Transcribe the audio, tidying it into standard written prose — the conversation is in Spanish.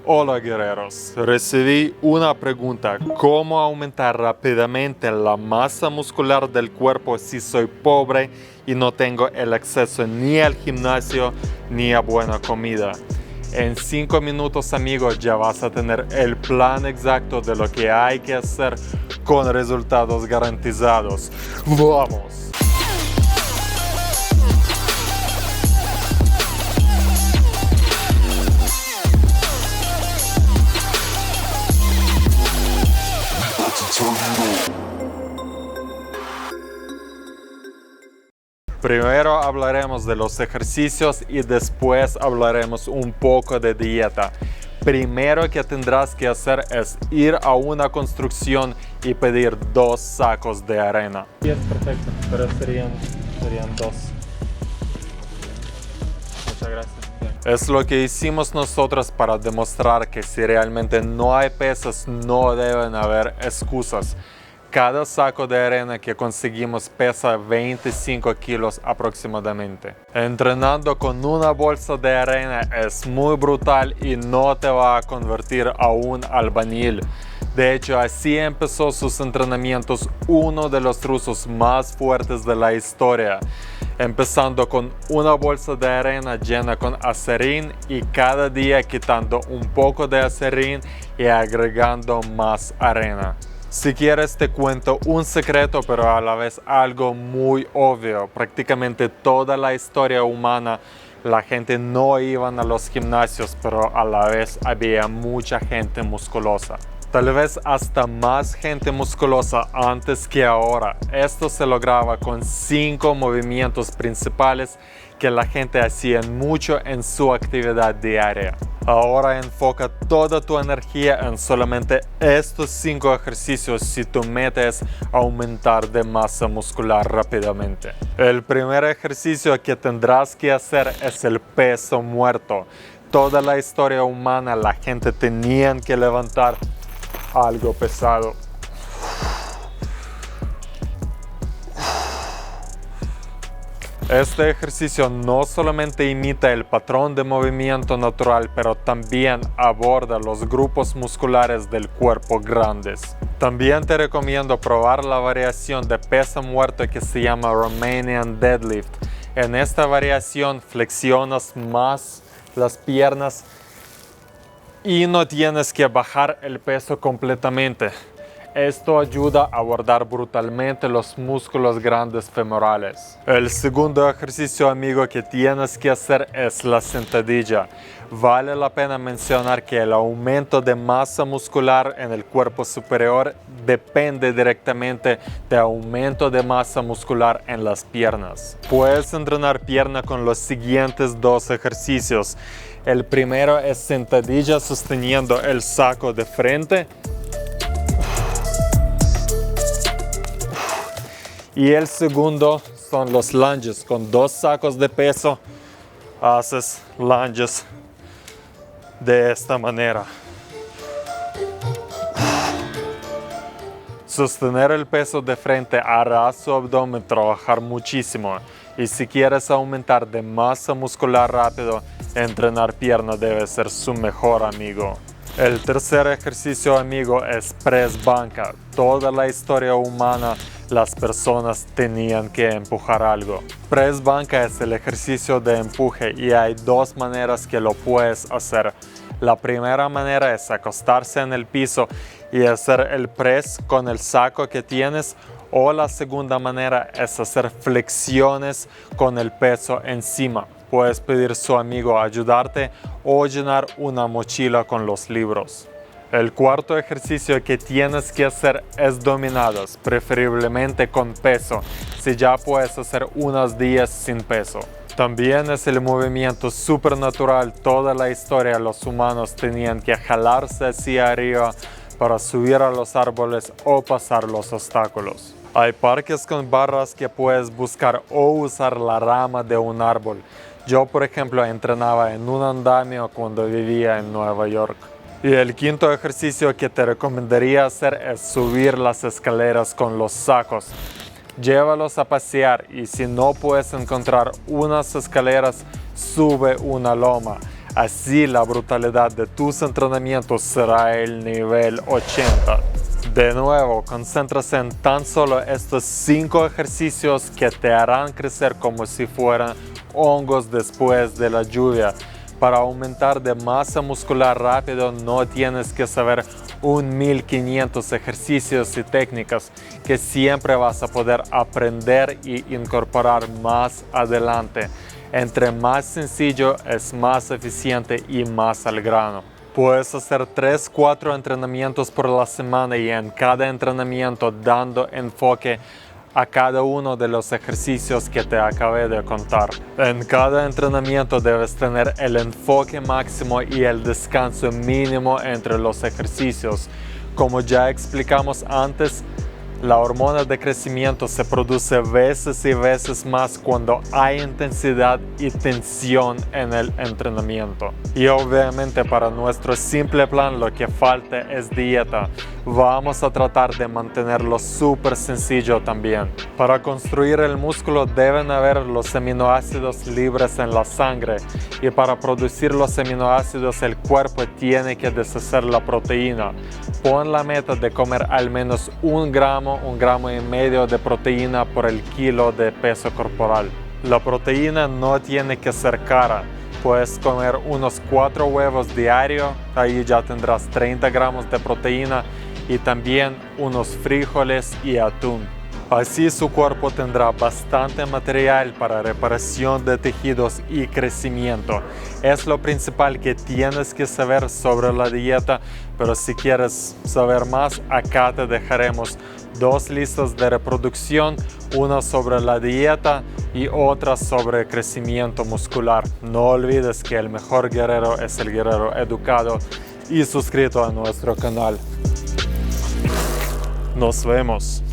Hola guerreros, recibí una pregunta: ¿cómo aumentar rápidamente la masa muscular del cuerpo si soy pobre y no tengo el acceso ni al gimnasio ni a buena comida? En 5 minutos, amigos, ya vas a tener el plan exacto de lo que hay que hacer con resultados garantizados. ¡Vamos! Primero hablaremos de los ejercicios y después hablaremos un poco de dieta. Primero que tendrás que hacer es ir a una construcción y pedir 2 sacos de arena. Sí, es perfecto, pero serían 2. Muchas gracias. Es lo que hicimos nosotros para demostrar que si realmente no hay pesas, no deben haber excusas. Cada saco de arena que conseguimos pesa 25 kilos aproximadamente. Entrenando con una bolsa de arena es muy brutal y no te va a convertir a un albañil. De hecho, así empezó sus entrenamientos uno de los rusos más fuertes de la historia, empezando con una bolsa de arena llena con acerrín y cada día quitando un poco de acerrín y agregando más arena. Si quieres te cuento un secreto, pero a la vez algo muy obvio. Prácticamente toda la historia humana la gente no iba a los gimnasios, pero a la vez había mucha gente musculosa. Tal vez hasta más gente musculosa antes que ahora. Esto se lograba con 5 movimientos principales que la gente hacía mucho en su actividad diaria. Ahora enfoca toda tu energía en solamente estos 5 ejercicios si tu meta es aumentar de masa muscular rápidamente. El primer ejercicio que tendrás que hacer es el peso muerto. Toda la historia humana la gente tenía que levantar algo pesado. Este ejercicio no solamente imita el patrón de movimiento natural, pero también aborda los grupos musculares del cuerpo grandes. También te recomiendo probar la variación de peso muerto que se llama Romanian Deadlift. En esta variación flexionas más las piernas y no tienes que bajar el peso completamente. Esto ayuda a abordar brutalmente los músculos grandes femorales. El segundo ejercicio, amigo, que tienes que hacer es la sentadilla. Vale la pena mencionar que el aumento de masa muscular en el cuerpo superior depende directamente del aumento de masa muscular en las piernas. Puedes entrenar pierna con los siguientes 2 ejercicios. El primero es sentadilla sosteniendo el saco de frente. Y el segundo son los lunges. Con 2 sacos de peso haces lunges de esta manera. Sostener el peso de frente hará su abdomen trabajar muchísimo. Y si quieres aumentar de masa muscular rápido, entrenar pierna debe ser su mejor amigo. El tercer ejercicio, amigo, es press banca. Toda la historia humana las personas tenían que empujar algo. Press banca es el ejercicio de empuje y hay 2 maneras que lo puedes hacer. La primera manera es acostarse en el piso y hacer el press con el saco que tienes, o la segunda manera es hacer flexiones con el peso encima. Puedes pedir a su amigo ayudarte o llenar una mochila con los libros. El cuarto ejercicio que tienes que hacer es dominadas, preferiblemente con peso, si ya puedes hacer unos días sin peso. También es el movimiento supernatural. Toda la historia los humanos tenían que jalarse hacia arriba para subir a los árboles o pasar los obstáculos. Hay parques con barras que puedes buscar o usar la rama de un árbol. Yo, por ejemplo, entrenaba en un andamio cuando vivía en Nueva York. Y el quinto ejercicio que te recomendaría hacer es subir las escaleras con los sacos. Llévalos a pasear y si no puedes encontrar unas escaleras, sube una loma. Así la brutalidad de tus entrenamientos será el nivel 80. De nuevo, concéntrate en tan solo estos 5 ejercicios que te harán crecer como si fueran hongos después de la lluvia. Para aumentar de masa muscular rápido no tienes que saber 1500 ejercicios y técnicas que siempre vas a poder aprender y incorporar más adelante. Entre más sencillo es más eficiente y más al grano. Puedes hacer 3-4 entrenamientos por la semana y en cada entrenamiento dando enfoque a cada uno de los ejercicios que te acabé de contar. En cada entrenamiento debes tener el enfoque máximo y el descanso mínimo entre los ejercicios. Como ya explicamos antes, la hormona de crecimiento se produce veces y veces más cuando hay intensidad y tensión en el entrenamiento. Y obviamente para nuestro simple plan lo que falta es dieta. Vamos a tratar de mantenerlo súper sencillo también. Para construir el músculo deben haber los aminoácidos libres en la sangre y para producir los aminoácidos el cuerpo tiene que deshacer la proteína. Pon la meta de comer al menos 1 gramo y medio de proteína por el kilo de peso corporal. La proteína no tiene que ser cara. Puedes comer unos 4 huevos diarios, ahí ya tendrás 30 gramos de proteína y también unos frijoles y atún. Así su cuerpo tendrá bastante material para reparación de tejidos y crecimiento. Es lo principal que tienes que saber sobre la dieta, pero si quieres saber más, acá te dejaremos 2 listas de reproducción, una sobre la dieta y otra sobre crecimiento muscular. No olvides que el mejor guerrero es el guerrero educado y suscrito a nuestro canal. Nos vemos.